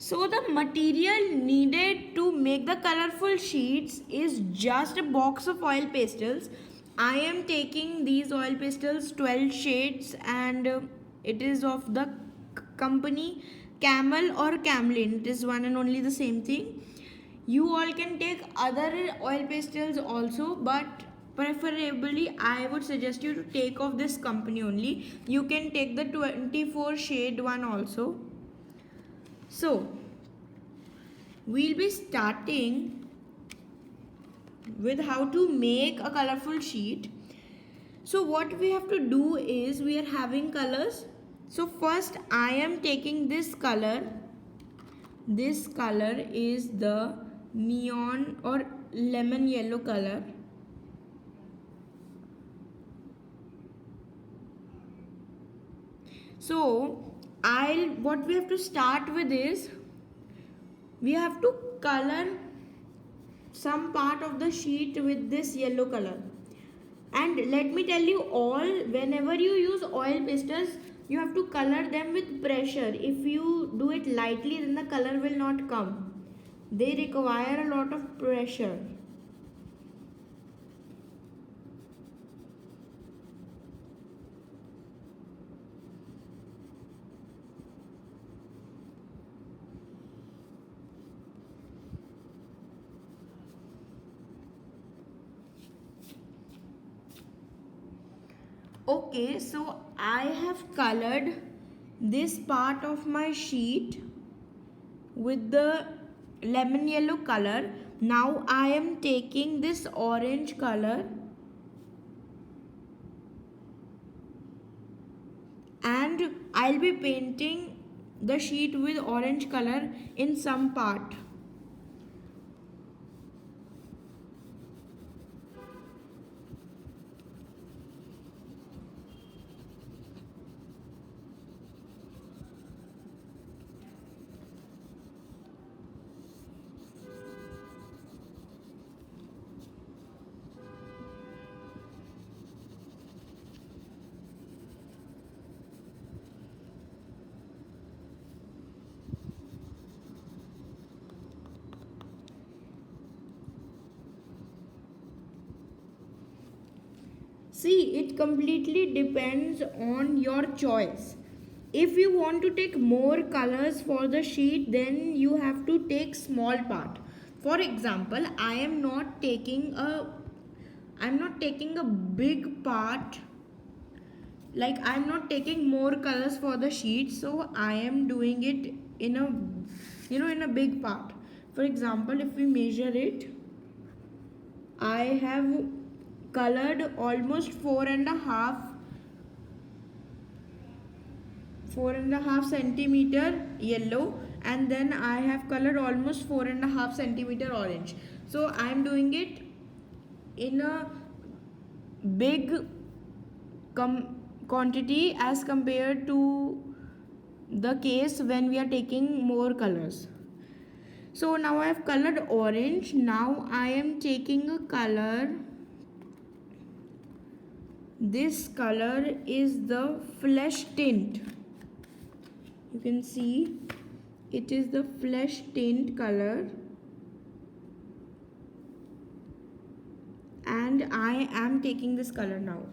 So the material needed to make the colorful sheets is just a box of oil pastels. I am taking these oil pastels 12 shades, and it is of the company Camel or Camlin. It is one and only the same thing. You all can take other oil pastels also, but preferably I would suggest you to take of this company only. You can take the 24 shade one also. So we'll be starting with how to make a colorful sheet. So what we have to do is, we are having colors. So first I am taking this color. This color is the neon or lemon yellow color. So what we have to start with is, we have to color some part of the sheet with this yellow color. And let me tell you all, whenever you use oil pastels, you have to color them with pressure. If you do it lightly, then the color will not come. They require a lot of pressure. Okay, so I have colored this part of my sheet with the lemon yellow color. Now I am taking this orange color and I'll be painting the sheet with orange color in some part. See, it completely depends on your choice. If you want to take more colors for the sheet, then you have to take small part. For example, I'm not taking a big part. Like, I'm not taking more colors for the sheet, so I am doing it in a big part. For example, if we measure it, I have colored almost four and a half centimeter yellow, and then I have colored almost 4.5 centimeter orange. So I am doing it in a big quantity as compared to the case when we are taking more colors. So now I have colored orange. Now I am taking a color. This color is the flesh tint. You can see it is the flesh tint color, and I am taking this color now.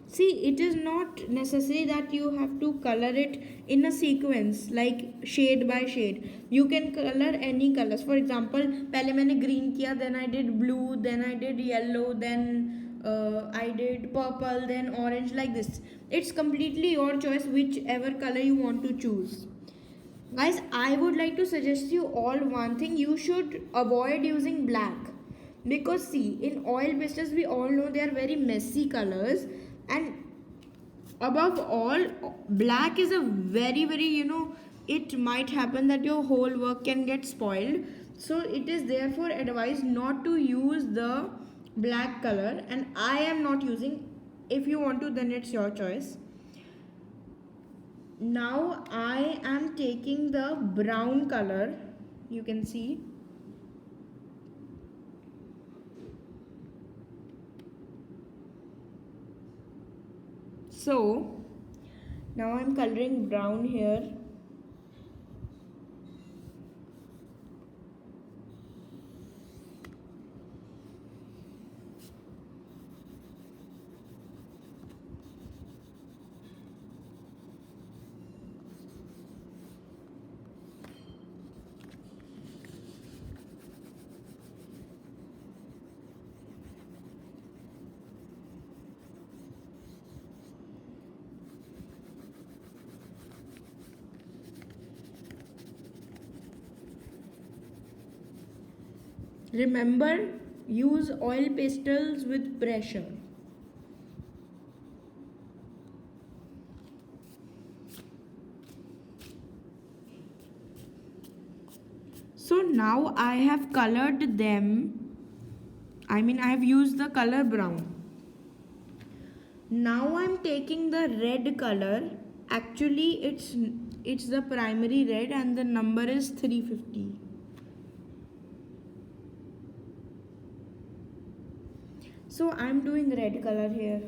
See, it is not necessary that you have to color it in a sequence, like shade by shade. You can color any colors. For example, पहले मैंने green किया, then I did blue, then I did yellow, then I did purple, then orange, like this. It's completely your choice whichever color you want to choose. Guys, I would like to suggest you all one thing. You should avoid using black, because see, in oil pastels we all know they are very messy colors, and above all, black is a very it might happen that your whole work can get spoiled. So it is therefore advised not to use the black color, and I am not using. If you want to, then it's your choice. Now I am taking the brown color. You can see So now I'm coloring brown here. Remember, use oil pastels with pressure. So now I have colored them. I mean, I have used the color brown. Now I'm taking the red color. Actually, it's the primary red and the number is 350. So I'm doing red color here.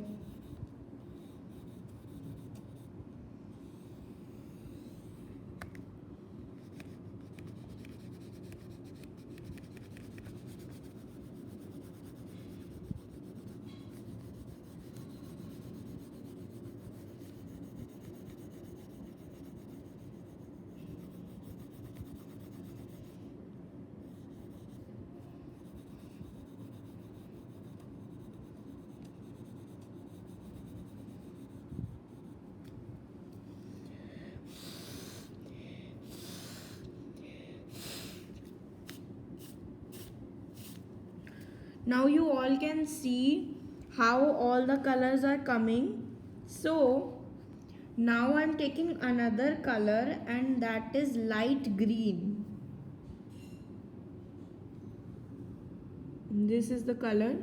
Now you all can see how all the colors are coming. So now I'm taking another color and that is light green. This is the color.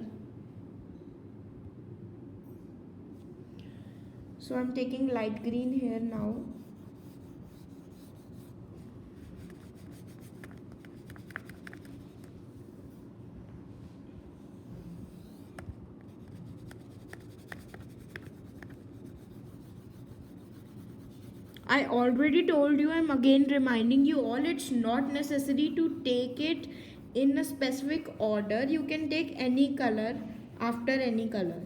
So I'm taking light green here now. I already told you, I'm again reminding you all, it's not necessary to take it in a specific order. You can take any color after any color.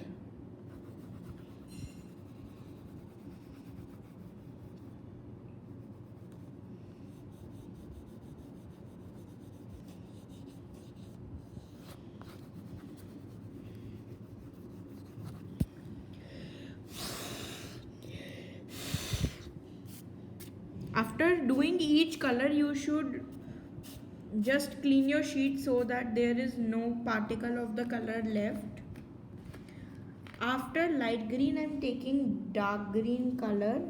After doing each color, you should just clean your sheet so that there is no particle of the color left. After light green, I'm taking dark green color.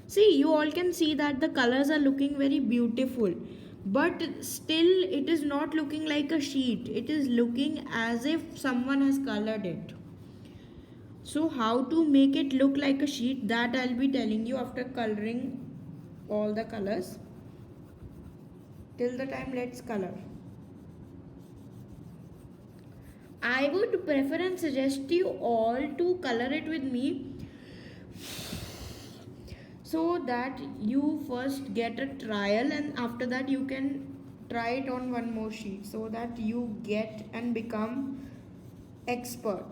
See, you all can see that the colors are looking very beautiful, but still it is not looking like a sheet. It is looking as if someone has colored it. So how to make it look like a sheet, that I'll be telling you after coloring all the colors. Till the time, let's color. I would prefer and suggest you all to color it with me so that you first get a trial and after that you can try it on one more sheet so that you get and become expert.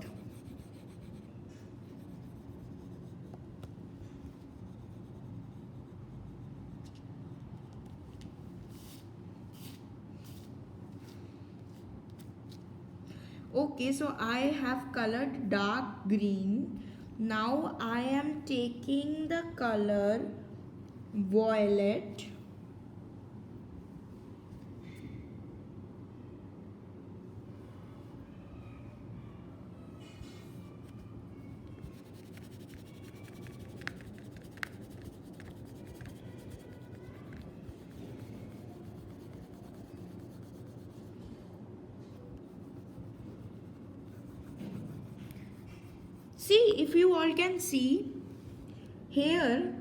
Okay, so I have colored dark green. Now I am taking the color violet. See, if you all can see here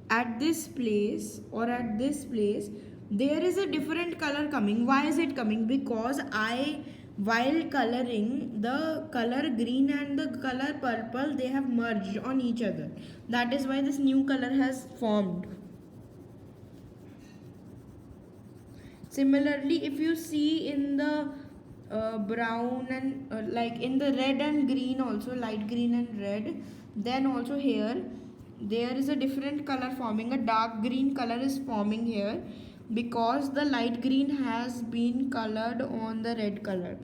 at this place or at this place, there is a different color coming. Why is it coming? Because I, while coloring, the color green and the color purple, they have merged on each other. That is why this new color has formed. Similarly, if you see in the brown and like in the red and green also, light green and red, then also here there is a different color forming. A dark green color is forming here because the light green has been colored on the red color.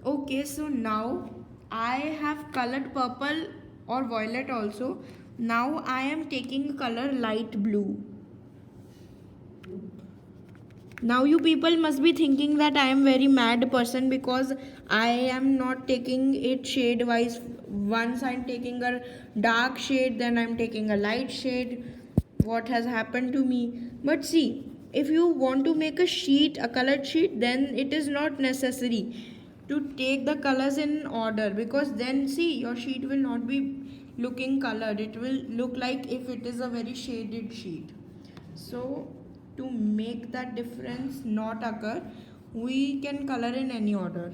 Okay, so now I have colored purple or violet also. Now I am taking color light blue. Now you people must be thinking that I am very mad person because I am not taking it shade wise. Once I'm taking a dark shade, then I'm taking a light shade. What has happened to me? But see, if you want to make a sheet, a colored sheet, then it is not necessary to take the colors in order, because then see, your sheet will not be looking colored. It will look like if it is a very shaded sheet. So to make that difference not occur, we can color in any order.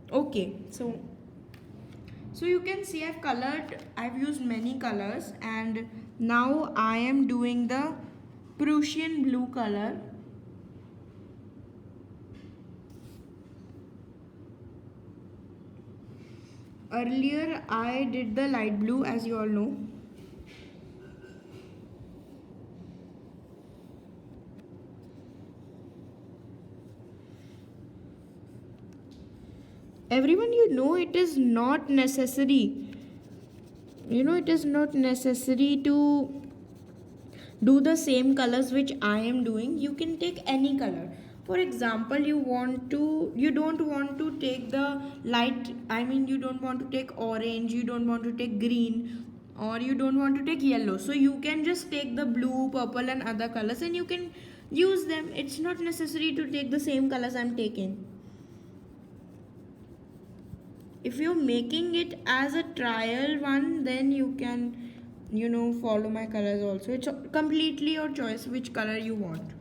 Okay, so you can see I've used many colors, and now I am doing the Prussian blue color. Earlier I did the light blue, as you all know. Everyone, it is not necessary. It is not necessary to do the same colors which I am doing. You can take any color. For example, you don't want to take the light, you don't want to take orange, you don't want to take green, or you don't want to take yellow. So you can just take the blue, purple and other colors and you can use them. It's not necessary to take the same colors I'm taking. If you're making it as a trial one, then you can follow my colors also. It's completely your choice which color you want.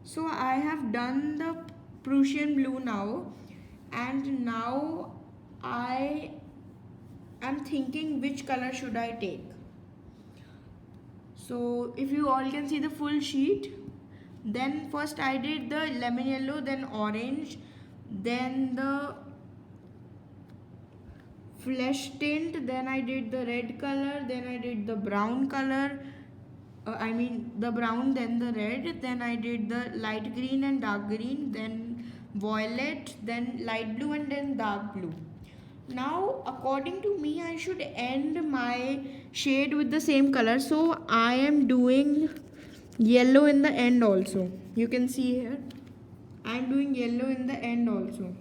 So I have done the Prussian blue now, and now I am thinking which color should I take. So if you all can see the full sheet, then first I did the lemon yellow, then orange, then the flesh tint, then I did the red color, then I did the brown color, the brown, then the red, then I did the light green and dark green, then violet, then light blue and then dark blue. Now according to me, I should end my shade with the same color, so I am doing yellow in the end also. You can see here I am doing yellow in the end also.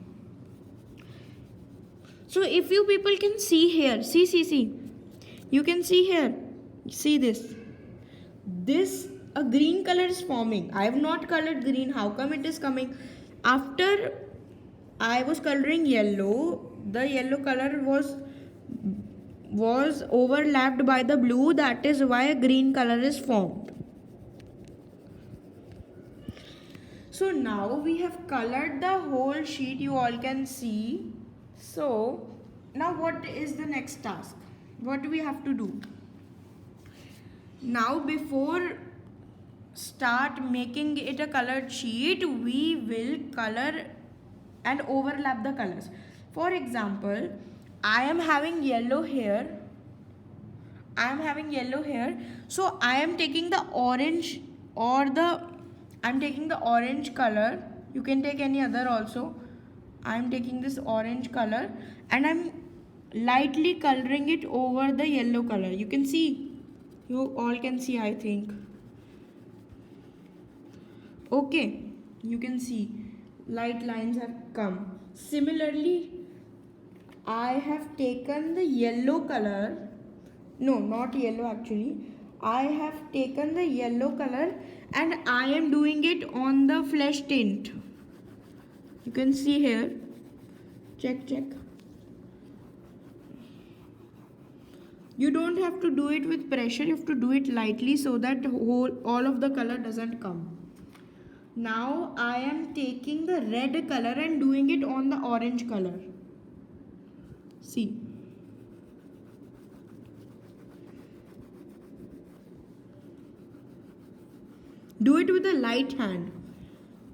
So if you people can see here, see, you can see here, see this a green color is forming. I have not colored green. How come it is coming? After I was coloring yellow, the yellow color was overlapped by the blue. That is why a green color is formed. So now we have colored the whole sheet, you all can see. So now what is the next task? What do we have to do? Now before start making it a colored sheet, we will color and overlap the colors. For example, I am having yellow here. So I am taking the orange I'm taking the orange color. You can take any other also. I'm taking this orange color and I'm lightly coloring it over the yellow color. You can see. You all can see, I think. Okay. You can see. Light lines have come. Similarly, I have taken the yellow color. No, not yellow actually. I have taken the yellow color and I am doing it on the flesh tint. You can see here. Check. You don't have to do it with pressure, you have to do it lightly so that all of the color doesn't come. Now I am taking the red color and doing it on the orange color. See. Do it with a light hand.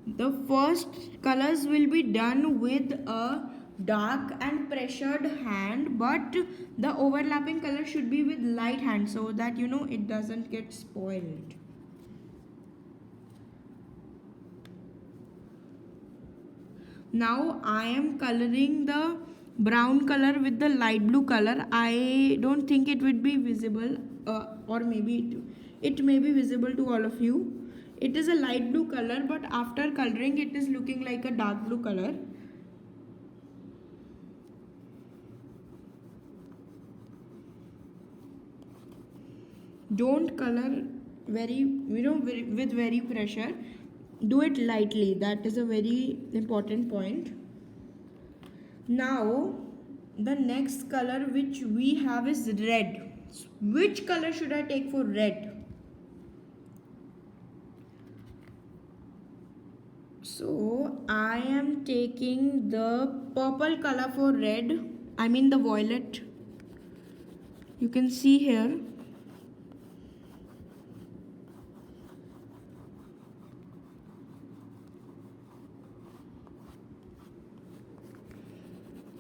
The first colors will be done with a dark and pressured hand, but the overlapping color should be with light hand so that it doesn't get spoiled. Now I am coloring the brown color with the light blue color. I don't think it would be visible, or maybe it may be visible to all of you. It is a light blue color, but after coloring it is looking like a dark blue color. Don't color with very pressure. Do it lightly. That is a very important point. Now the next color which we have is red. Which color should I take for red? So I am taking the purple color for red. I mean the violet. You can see here.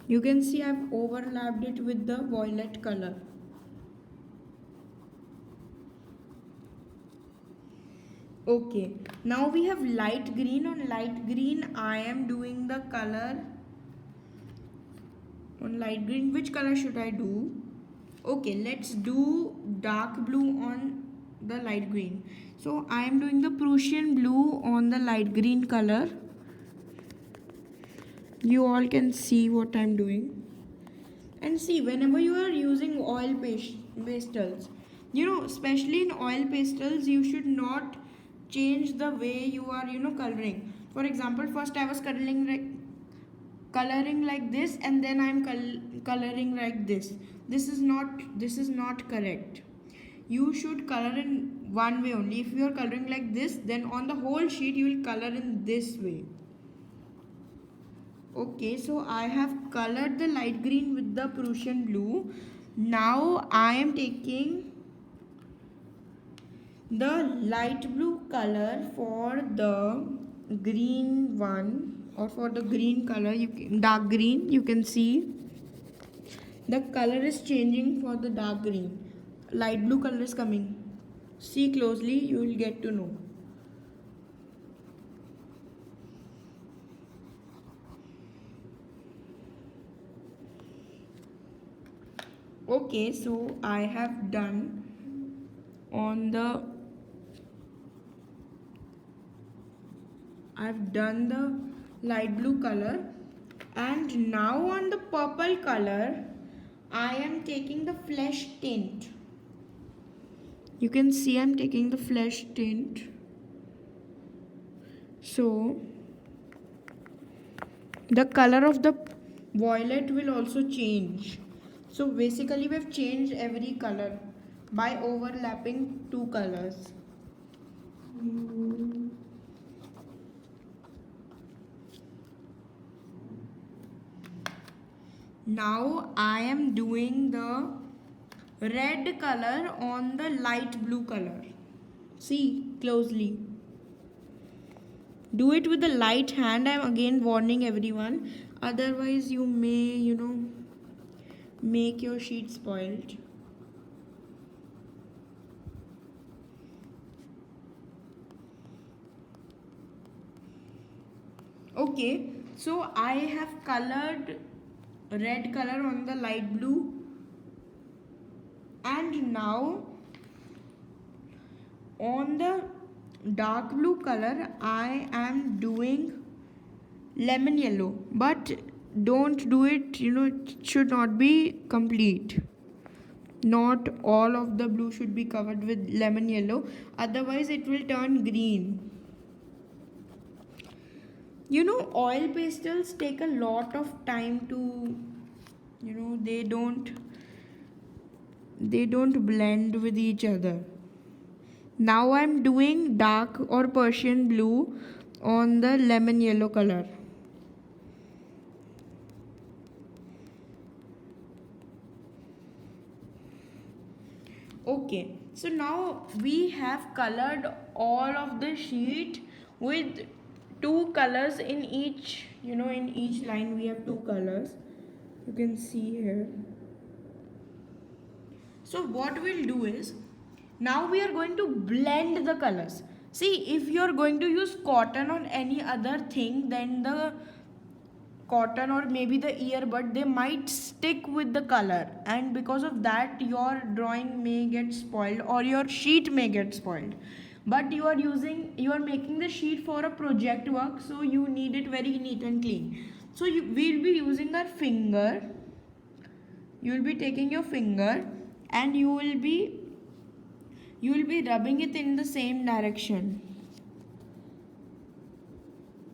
You can see I've overlapped it with the violet color. Okay, now we have light green. On light green I am doing the color. On light green, which color should I do? Okay, let's do dark blue on the light green. So I am doing the Prussian blue on the light green color. You all can see what I am doing. And see, whenever you are using oil pastels, especially in oil pastels, you should not change the way you are coloring. For example, first I was coloring like this, and then I am coloring like this. This is not correct. You should color in one way only. If you are coloring like this, then on the whole sheet you will color in this way. Okay, so I have colored the light green with the Prussian blue. Now I am taking the light blue color for the green one, or for the green color, dark green. You can see the color is changing for the dark green. Light blue color is coming. See closely, you will get to know. Okay, so I have done the light blue color, and now on the purple color I am taking the flesh tint. You can see I'm taking the flesh tint. So the color of the violet will also change. So basically we have changed every color by overlapping two colors. Now I am doing the red color on the light blue color. See closely. Do it with the light hand. I am again warning everyone. Otherwise you may, make your sheet spoiled. Okay, so I have colored red color on the light blue, and now on the dark blue color I am doing lemon yellow, but don't do it, it should not be complete. Not all of the blue should be covered with lemon yellow, otherwise it will turn green. Oil pastels take a lot of time to, they don't blend with each other. Now I'm doing dark or Persian blue on the lemon yellow color. Okay, so now we have colored all of the sheet with two colors in each, in each line we have two colors. You can see here. So what we'll do is, now we are going to blend the colors. See, if you're going to use cotton or any other thing, then the cotton or maybe the earbud, they might stick with the color, and because of that your drawing may get spoiled or your sheet may get spoiled. But you are making the sheet for a project work, so you need it very neat and clean. So we'll be using our finger. You will be taking your finger and you will be rubbing it in the same direction.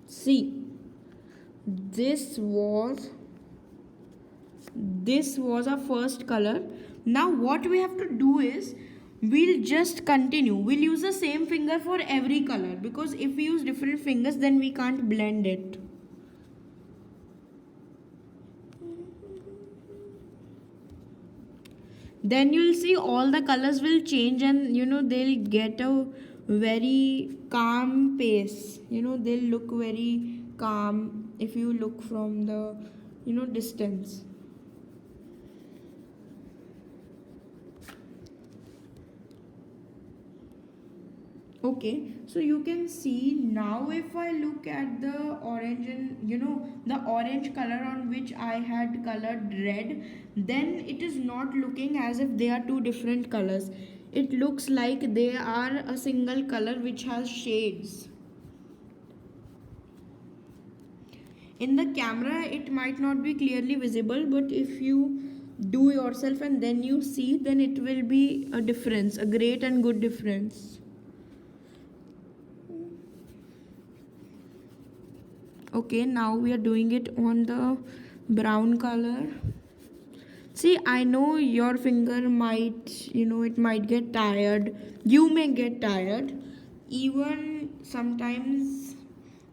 See, this was our first color. Now what we have to do is, we'll just continue. We'll use the same finger for every color, because if we use different fingers then we can't blend it. Then you'll see all the colors will change, and they'll get a very calm pace. They'll look very calm if you look from the distance. Okay, so you can see now, if I look at the orange and the orange color on which I had colored red, then it is not looking as if they are two different colors. It looks like they are a single color which has shades. In the camera it might not be clearly visible, but if you do yourself and then you see, then it will be a difference, a great and good difference. Okay, now we are doing it on the brown color. See, I know your finger might, it might get tired. You may get tired. Even sometimes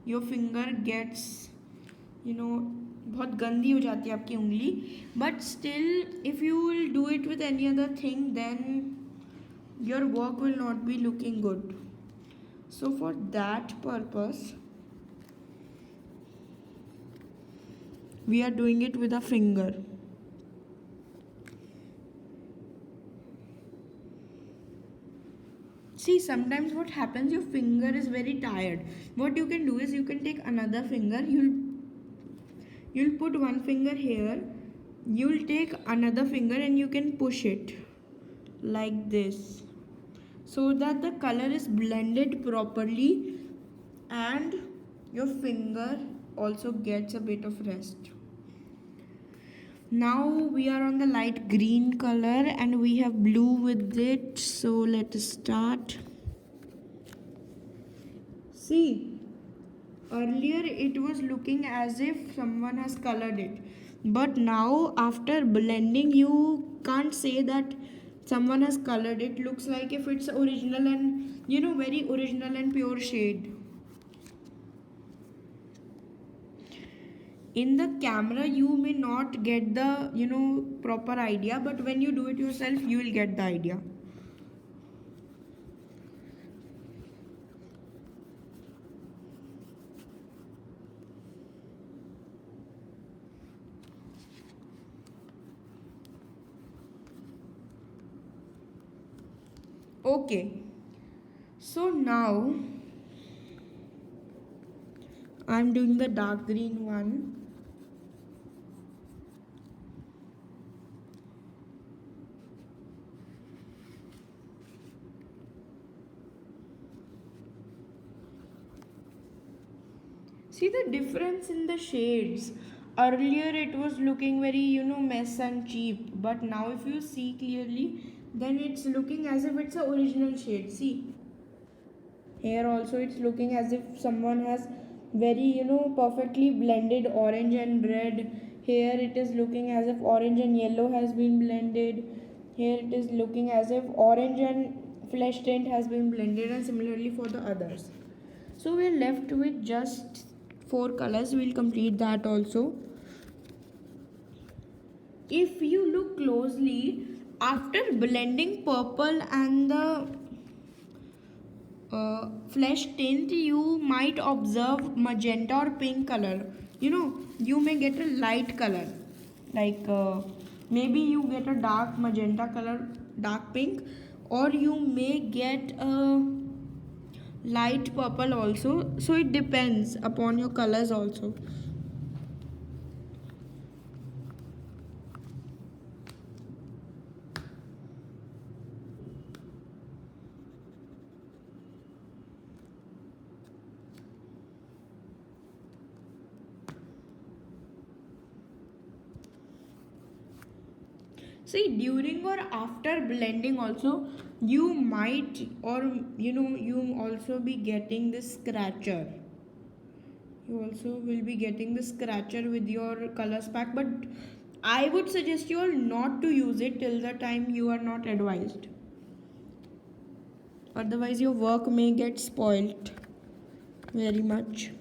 your finger gets, बहुत गंदी हो जाती है आपकी उंगली. But still, if you will do it with any other thing, then your work will not be looking good. So for that purpose, we are doing it with a finger. See, sometimes what happens, your finger is very tired. What you can do is, you can take another finger, you'll put one finger here, you'll take another finger and you can push it like this, so that the color is blended properly and your finger also gets a bit of rest. Now we are on the light green color and we have blue with it, so let us start. See, earlier it was looking as if someone has colored it, but now after blending you can't say that someone has colored it. Looks like if it's original and very original and pure shade. In the camera you may not get the proper idea, but when you do it yourself you will get the idea. Okay, so now I'm doing the dark green one. See the difference in the shades. earlier it was looking very, mess and cheap, but now if you see clearly, then it's looking as if it's a original shade. See, here also it's looking as if someone has very, perfectly blended orange and red. Here it is looking as if orange and yellow has been blended. Here it is looking as if orange and flesh tint has been blended, and similarly for the others. So we're left with just 4 colors. We'll complete that also. If you look closely, after blending purple and the flesh tint, you might observe magenta or pink color. You may get a light color, like maybe you get a dark magenta color, dark pink, or you may get a light purple also. So it depends upon your colors also. See, during or after blending also, you might, or you also be getting this scratcher. You also will be getting the scratcher with your colors pack, but I would suggest you all not to use it till the time you are not advised. Otherwise your work may get spoilt very much.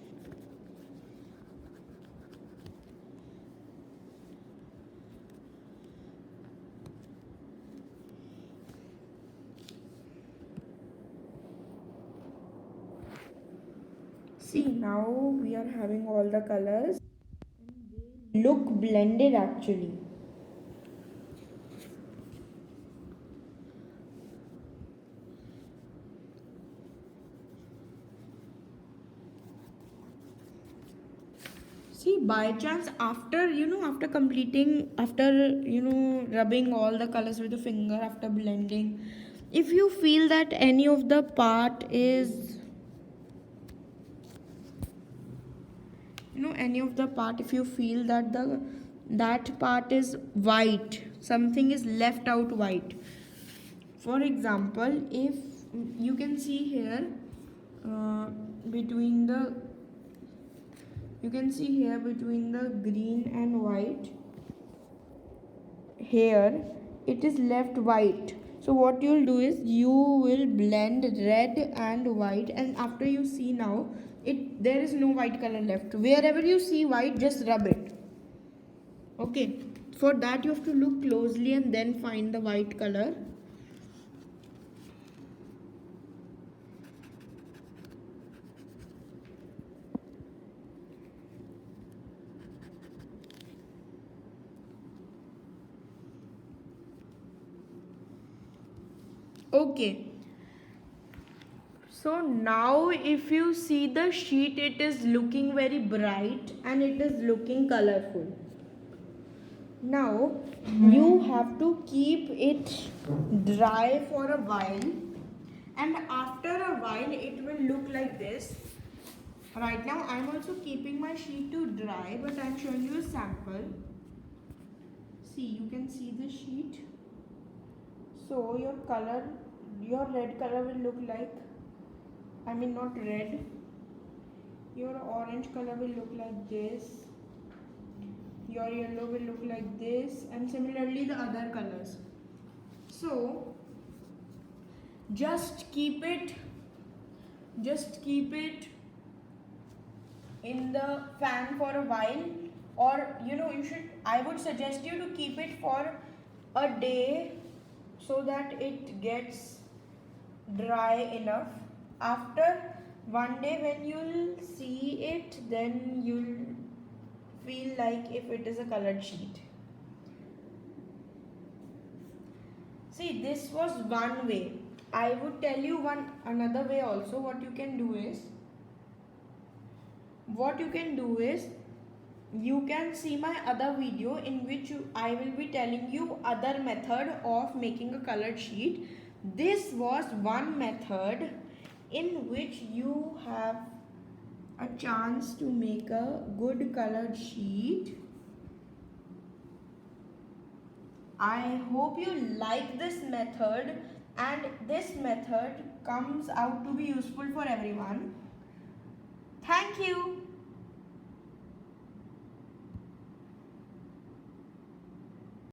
See, now we are having all the colors. They look blended actually. See, by chance, after completing, after rubbing all the colors with the finger, after blending, if you feel that any of the part is, any of the part, if you feel that that part is white, something is left out white. For example, if you can see here, between the between the green and white, here it is left white. So what you'll do is you will blend red and white, and after you see now, there is no white color left. Wherever you see white, just rub it. Okay, for that you have to look closely and then find the white color. Okay, so now if you see the sheet, it is looking very bright and it is looking colorful. Now you have to keep it dry for a while, and after a while it will look like this. Right now I am also keeping my sheet to dry, but I am showing you a sample. See, you can see the sheet. So your red color will look like, not red, your orange color will look like this, your yellow will look like this, and similarly the other colors. So just keep it in the fan for a while, or I would suggest you to keep it for a day so that it gets dry enough. After one day, when you'll see it, then you'll feel like if it is a colored sheet. See, this was one way. I would tell you another way also. What you can do is you can see my other video in which I will be telling you other method of making a colored sheet. This was one method in which you have a chance to make a good colored sheet. I hope you like this method and this method comes out to be useful for everyone. Thank you.